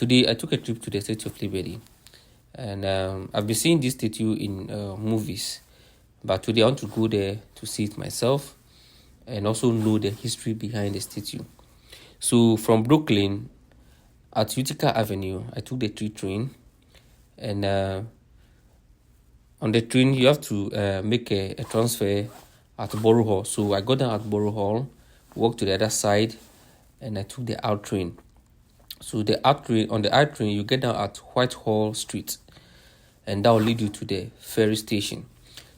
Today, I took a trip to the Statue of Liberty, and I've been seeing this statue in movies, but today I want to go there to see it myself and also know the history behind the statue. So, from Brooklyn at Utica Avenue, I took the 3 train, and on the train, you have to make a transfer at Borough Hall. So, I got down at Borough Hall, walked to the other side, and I took the out train. So on the out train, you get down at Whitehall Street, and that will lead you to the ferry station.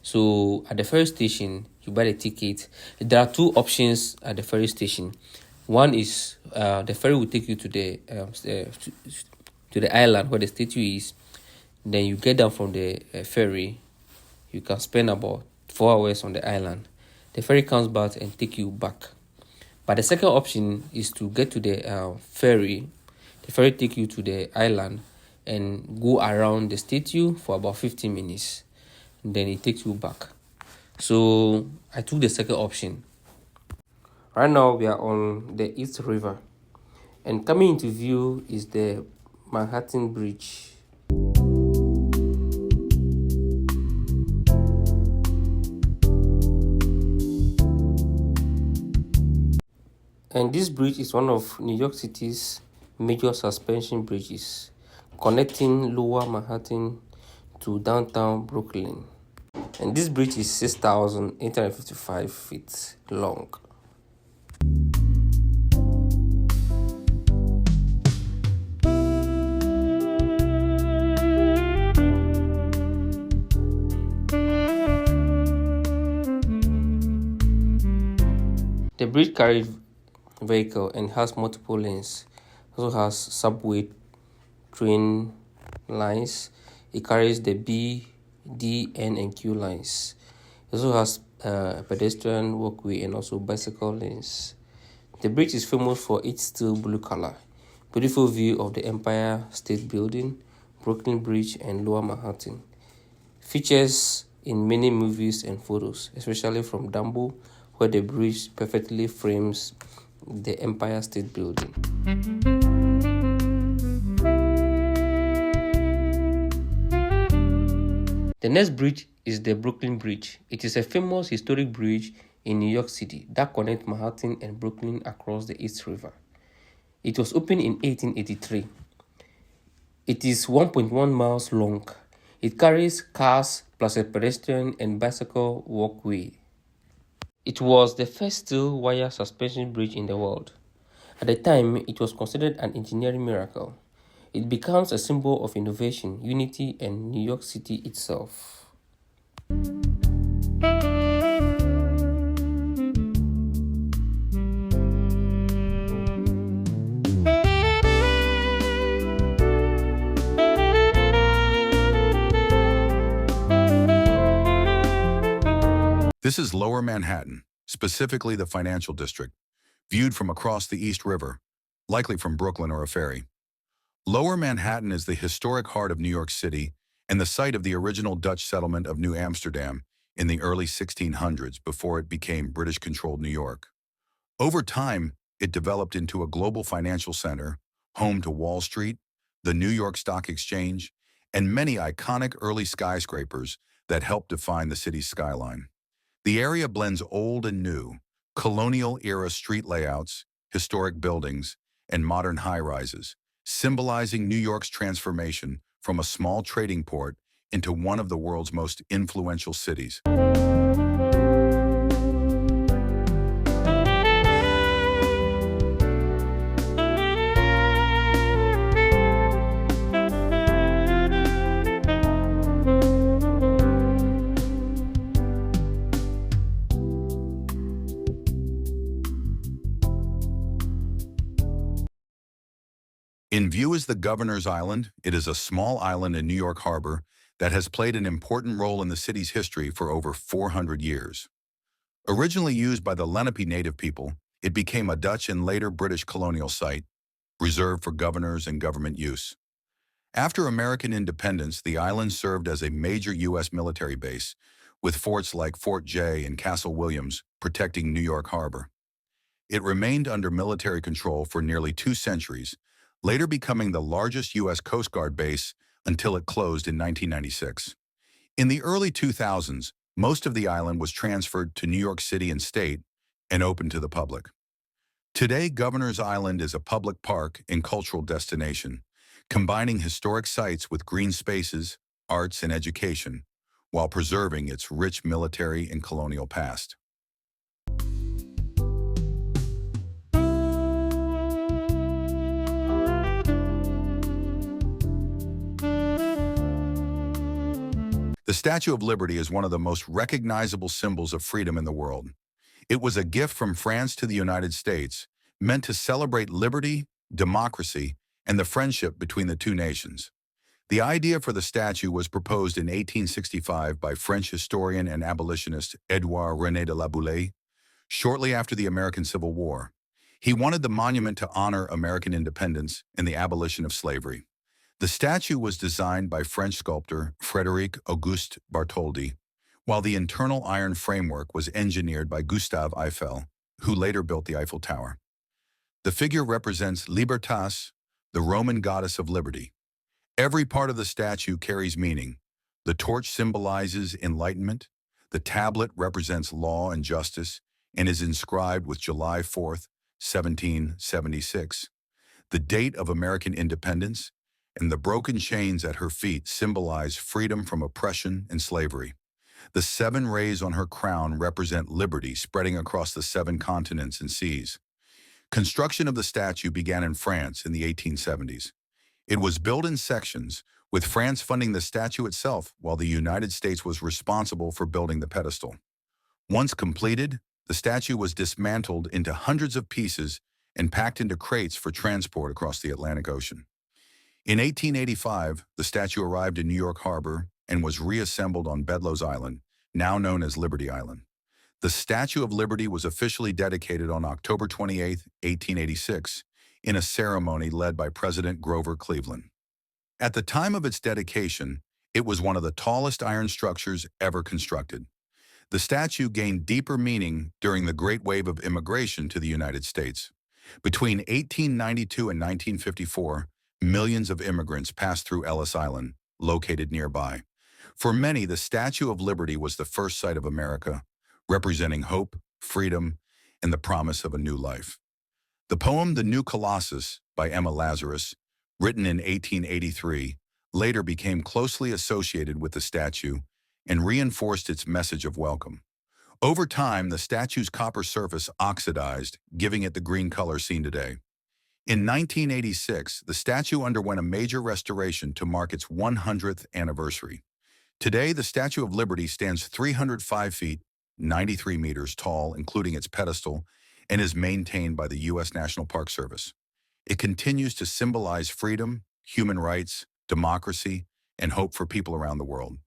So at the ferry station, you buy the ticket. There are 2 options at the ferry station. One is the ferry will take you to the island where the statue is. Then you get down from the ferry. You can spend about 4 hours on the island. The ferry comes back and take you back. But the second option is to get to the ferry. The ferry take you to the island and go around the statue for about 15 minutes. And then it takes you back. So I took the second option. Right now we are on the East River. And coming into view is the Manhattan Bridge. And this bridge is one of New York City's major suspension bridges, connecting lower Manhattan to downtown Brooklyn. And this bridge is 6,855 feet long. The bridge carries vehicle and has multiple lanes. Also has subway train lines. It carries the B, D, N, and Q lines. It also has a pedestrian walkway and also bicycle lanes. The bridge is famous for its steel blue color, beautiful view of the Empire State Building, Brooklyn Bridge, and Lower Manhattan. Features in many movies and photos, especially from Dumbo, where the bridge perfectly frames the Empire State Building. The next bridge is the Brooklyn Bridge. It is a famous historic bridge in New York City that connects Manhattan and Brooklyn across the East River. It was opened in 1883. It is 1.1 miles long. It carries cars plus a pedestrian and bicycle walkway. It was the first steel wire suspension bridge in the world. At the time, it was considered an engineering miracle. It becomes a symbol of innovation, unity, and New York City itself. This is Lower Manhattan, specifically the financial district, viewed from across the East River, likely from Brooklyn or a ferry. Lower Manhattan is the historic heart of New York City and the site of the original Dutch settlement of New Amsterdam in the early 1600s before it became British-controlled New York. Over time, it developed into a global financial center, home to Wall Street, the New York Stock Exchange, and many iconic early skyscrapers that helped define the city's skyline. The area blends old and new, colonial-era street layouts, historic buildings, and modern high-rises, symbolizing New York's transformation from a small trading port into one of the world's most influential cities. In view is the Governor's Island. It is a small island in New York Harbor that has played an important role in the city's history for over 400 years. Originally used by the Lenape native people, it became a Dutch and later British colonial site, reserved for governors and government use. After American independence, the island served as a major U.S. military base, with forts like Fort Jay and Castle Williams protecting New York Harbor. It remained under military control for nearly 2 centuries, later becoming the largest U.S. Coast Guard base until it closed in 1996. In the early 2000s, most of the island was transferred to New York City and State and open to the public. Today, Governor's Island is a public park and cultural destination, combining historic sites with green spaces, arts, and education, while preserving its rich military and colonial past. The Statue of Liberty is one of the most recognizable symbols of freedom in the world. It was a gift from France to the United States, meant to celebrate liberty, democracy, and the friendship between the two nations. The idea for the statue was proposed in 1865 by French historian and abolitionist Édouard René de la Boulaye, shortly after the American Civil War. He wanted the monument to honor American independence and the abolition of slavery. The statue was designed by French sculptor Frédéric Auguste Bartholdi, while the internal iron framework was engineered by Gustave Eiffel, who later built the Eiffel Tower. The figure represents Libertas, the Roman goddess of liberty. Every part of the statue carries meaning. The torch symbolizes enlightenment, the tablet represents law and justice, and is inscribed with July 4th, 1776, the date of American independence, and the broken chains at her feet symbolize freedom from oppression and slavery. The 7 rays on her crown represent liberty spreading across the 7 continents and seas. Construction of the statue began in France in the 1870s. It was built in sections, with France funding the statue itself while the United States was responsible for building the pedestal. Once completed, the statue was dismantled into hundreds of pieces and packed into crates for transport across the Atlantic Ocean. In 1885, the statue arrived in New York Harbor and was reassembled on Bedloe's Island, now known as Liberty Island. The Statue of Liberty was officially dedicated on October 28, 1886, in a ceremony led by President Grover Cleveland. At the time of its dedication, it was one of the tallest iron structures ever constructed. The statue gained deeper meaning during the Great Wave of immigration to the United States. Between 1892 and 1954, millions of immigrants passed through Ellis Island, located nearby. For many, the Statue of Liberty was the first sight of America, representing hope, freedom, and the promise of a new life. The poem The New Colossus by Emma Lazarus, written in 1883, later became closely associated with the statue and reinforced its message of welcome. Over time, the statue's copper surface oxidized, giving it the green color seen today. In 1986, the statue underwent a major restoration to mark its 100th anniversary. Today, the Statue of Liberty stands 305 feet, 93 meters tall, including its pedestal, and is maintained by the U.S. National Park Service. It continues to symbolize freedom, human rights, democracy, and hope for people around the world.